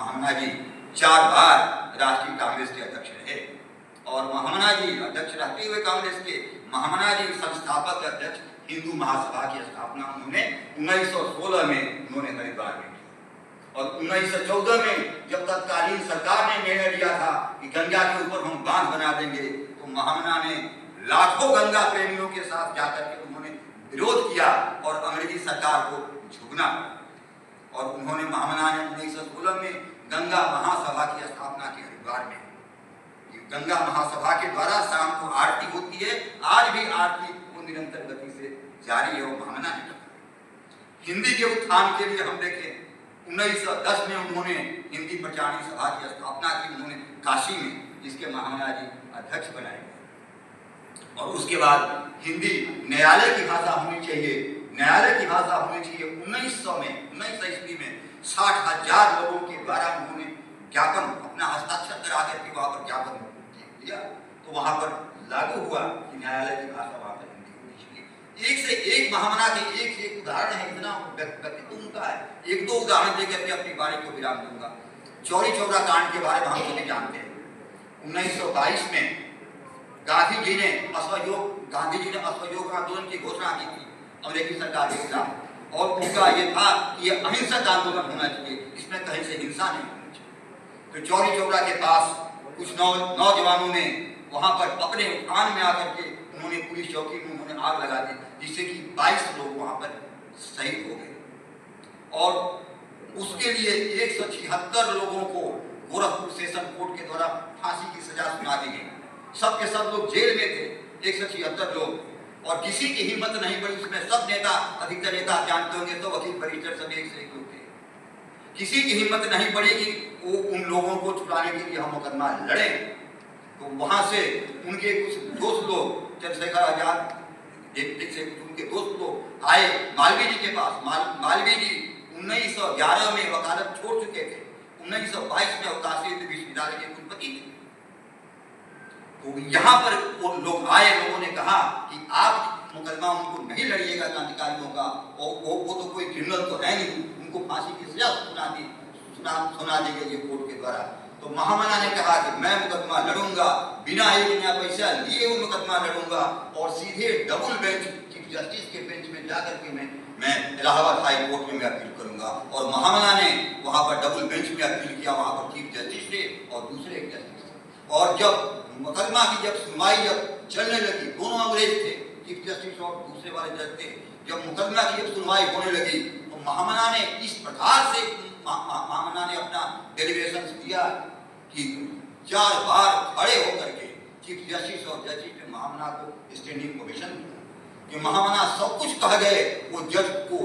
महामना जी 4 बार राष्ट्रीय कांग्रेस के अध्यक्ष रहे और महामना जी अध्यक्ष रहते हुए कांग्रेस के महामना जी संस्थापक अध्यक्ष हिंदू महासभा की स्थापना उन्होंने 1916 में उन्होंने हरिद्वार में की और 1914 में जब तत्कालीन सरकार ने निर्णय लिया था कि गंगा के ऊपर हम बांध बना देंगे तो महामना ने लाखों गंगा प्रेमियों के साथ जाकर के उन्होंने विरोध किया और अंग्रेजी सरकार को झुकना पड़ा और उन्होंने महामना ने 1916 में गंगा महासभा की स्थापना की हरिद्वार में। गंगा महासभा के द्वारा शाम को आरती होती है, आज भी आरती वो निरंतर गति से जारी है। वो महामना ने हिंदी के उत्थान के लिए हम देखें 1910 में उन्होंने हिंदी प्रचारणी सभा की स्थापना की, उन्होंने काशी में, जिसके महामना जी अध्यक्ष बनाए गए और उसके बाद हिंदी न्यायालय की भाषा होनी चाहिए, न्यायालय की भाषा होनी चाहिए। 1900 ईस्वी में 60,000 लोगों के द्वारा उन्होंने ज्ञापन अपना हस्ताक्षर करा करके वहां पर ज्ञापन दिया तो वहां पर लागू हुआ कि न्यायालय की भाषा वहां पर हिंदी होनी चाहिए। एक से एक महामना के एक से एक उदाहरण है, इतना व्यक्तित्व उनका है। एक दो उदाहरण देकर के अपनी बारी को विराम दूंगा। चौरी चौरा कांड के बारे में हम सभी जानते हैं। 1922 में गांधी जी ने असहयोग आंदोलन की घोषणा की थी अमेरिकी सरकार के खिलाफ और उनका ये था कि ये अहिंसक आंदोलन होना चाहिए, इसमें कहीं से हिंसा नहीं होनी चाहिए। तो चौरी चौरा के पास कुछ नौजवानों ने वहां पर अपने उठान में आकर के उन्होंने पुलिस चौकी में उन्होंने आग लगा दी, जिससे कि 22 लोग वहां पर शहीद हो गए और उसके लिए 176 लोगों को गोरखपुर सेशन कोर्ट के द्वारा फांसी की सजा सुना दी गई। सब के सब लोग जेल में थे, 176 लोग और किसी की हिम्मत नहीं पड़ी। उसमें सब नेता, अधिकतर नेता जानते होंगे तो वकील बैरिस्टर सब एक से एक लोग थे। किसी की हिम्मत नहीं पड़ी कि वो उन लोगों को छुड़ाने के लिए हम मुकदमा लड़े। तो वहां से उनके कुछ दोस्त लोग, चंद्रशेखर आजाद से उनके दोस्त लोग आए मालवीय जी के पास। मालवीय जी 1911 में वकालत छोड़ चुके थे, 1922 में काशी विश्वविद्यालय के कुलपति थे। तो यहाँ पर वो लोग आए, लोगों ने कहा कि आप मुकदमा उनको नहीं लड़िएगा क्रांतिकारियों का, वो तो कोई क्रिमिनल तो है नहीं, उनको फांसी की सजा सुना दी गई है कोर्ट के द्वारा। तो महामना ने कहा कि मैं मुकदमा लड़ूंगा, बिना एक नया पैसा लिए वो मुकदमा लड़ूंगा और सीधे डबल बेंच चीफ जस्टिस के बेंच में जाकर के मैं इलाहाबाद हाई कोर्ट में अपील करूंगा। और महामना ने वहां पर डबल बेंच में अपील किया, वहां पर चीफ जस्टिस थे और दूसरे एक जस्टिस थे। और जब मुकदमा की सुनवाई चलने लगी, दोनों अंग्रेज थे, चीफ जस्टिस और दूसरे वाले जज थे। जब मुकदमा की सुनवाई होने लगी तो महामना ने इस प्रकार से महामना ने अपना डेलीब्रेशन दिया कि 4 बार खड़े होकर के चीफ जस्टिस और जस्टिस ने महामना को स्टैंडिंग ओवेशन दिया कि महामना सब कुछ कह गए वो जज को,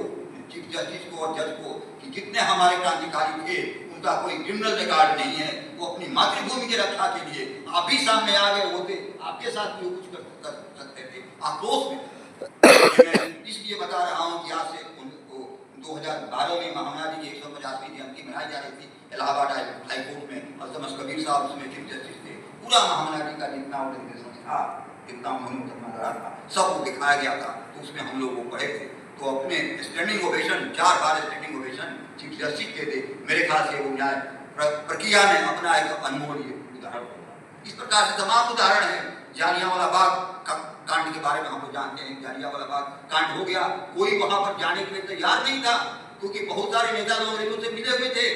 चीफ जस्टिस को और जज को कि जितने हमारे क्रांतिकारी थे उनका कोई क्रिमिनल रिकॉर्ड नहीं है, वो अपनी मातृभूमि की रक्षा के लिए आप भी सामने आ गए होते, आपके साथ भी कुछ कर सकते थे आक्रोश में। मैं इसलिए बता रहा हूँ कि आज से 2012 में महामना जी की 150वीं जयंती मनाई जा रही थी इलाहाबाद हाई कोर्ट में और समझ कबीर साहब उसमें चीफ जस्टिस थे। पूरा महामना जी का जितना डेलीब्रेशन था, जितना उन्होंने मुकदमा लड़ा था, सब को दिखाया गया था। तो उसमें हम लोग वो पढ़े थे। तो अपने स्टैंडिंग ओवेशन 4 बार स्टैंडिंग ओवेशन चीफ जस्टिस के थे। मेरे ख्याल से वो न्याय प्रक्रिया में अपना एक अनमोल उदाहरण होगा। इस प्रकार से तमाम उदाहरण है। जालियांवाला बाग कांड के बारे में हम लोग जानते हैं। जालियांवाला बाग कांड हो गया, कोई वहां पर जाने के लिए तैयार नहीं था क्योंकि बहुत सारे नेता लोग अंग्रेजों से मिले हुए थे,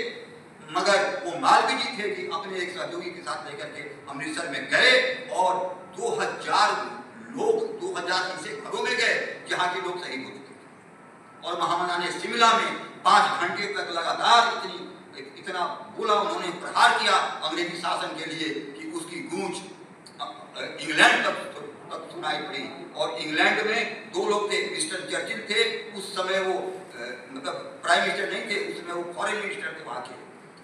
मगर वो मालवीय जी थे कि अपने एक सहयोगी के साथ लेकर के अमृतसर में गए और 2000 लोग 2000 ऐसे घरों में गए जहाँ के लोग शहीद हो चुके थे। और महामना ने शिमला में 5 घंटे तक लगातार इतना बोला, उन्होंने प्रहार किया अंग्रेजी शासन के लिए कि उसकी गूंज इंग्लैंड तक सुनाई पड़ी। और इंग्लैंड में 2 लोग थे, मिस्टर चर्चिल थे, उस समय वो मतलब प्राइम मिनिस्टर नहीं थे, उसमें वो फॉरेन मिनिस्टर थे वहाँ के,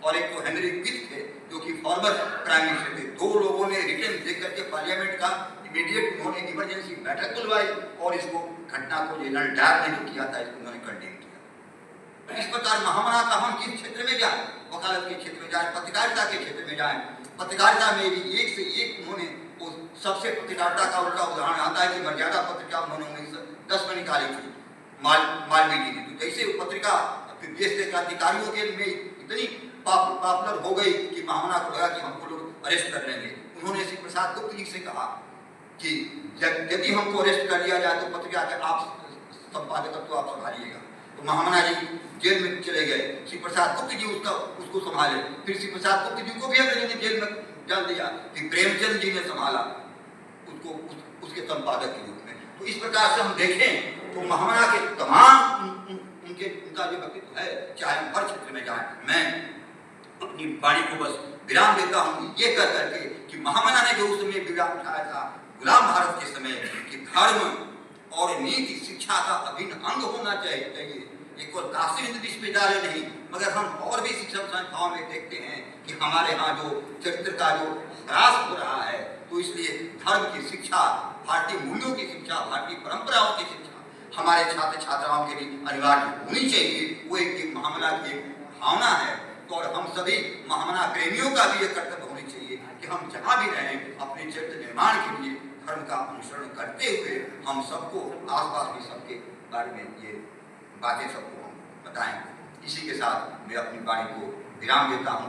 और एक तो हेनरी क्विक थे जो कि फॉर्मर प्राइम मिनिस्टर थे। 2 लोगों ने रिटर्न देख करके पार्लियामेंट का इमीडिएट उन्होंने इमरजेंसी बैठक बुलवाई और इसको घटना को जेनरल डायर ने जो किया था इसको उन्होंने कंडेम किया। इस प्रकार महामना का हम किस क्षेत्र में जाए, वकालत के क्षेत्र में जाए, पत्रकारिता के क्षेत्र में जाए, पत्रकारिता में भी एक से एक उन्होंने सबसे पत्रकारिता का उनका उदाहरण आता है कि मर्यादा पत्रिका उन्होंने 1910 में निकाली थी मालवीय जी ने। तो जैसे पत्रिका देश के क्रांतिकारियों के में इतनी पॉपुलर हो गई कि महामना को लगा कि हमको लोग अरेस्ट कर लेंगे। उन्होंने श्री प्रसाद गुप्त जी से कहा कि यदि हमको अरेस्ट कर लिया जाए तो पत्रिका के आप संपादकत्व आप संभालिएगा। तो महामना जी जेल में चले गए, श्री प्रसाद गुप्त जी उसको संभाले। फिर श्री प्रसाद गुप्त जी को भी अंग्रेजों ने जेल में डाल दिया, फिर प्रेमचंद जी ने संभाला उसको उसके संपादक के रूप में। तो इस प्रकार से हम देखें तो महामना के तमाम उनका जो व्यक्तित्व है, चाहे हम हर क्षेत्र में जाए, मैं अपनी वाणी को बस विराम देता हूँ ये कर करके कि महामना ने जो उस समय विराम उठाया था गुलाम भारत के समय कि धर्म और नीति शिक्षा का अभिन्न अंग होना चाहिए। एक और काशी हिंद विश्वविद्यालय नहीं, मगर हम और भी शिक्षण संस्थाओं में देखते हैं कि हमारे यहाँ जो चरित्र का जो ह्रास हो रहा है, तो इसलिए धर्म की शिक्षा, भारतीय मूल्यों की शिक्षा, भारतीय परंपराओं की शिक्षा हमारे छात्र छात्राओं के लिए अनिवार्य होनी चाहिए। वो एक महामना की भावना है। और हम सभी महामना प्रेमियों का भी ये कर्तव्य होनी चाहिए कि हम जहाँ भी रहें अपने चरित्र निर्माण के लिए धर्म का अनुसरण करते हुए हम सबको आसपास भी सबके बारे में ये बातें सबको हम बताएं। इसी के साथ मैं अपनी वाणी को विराम देता हूँ।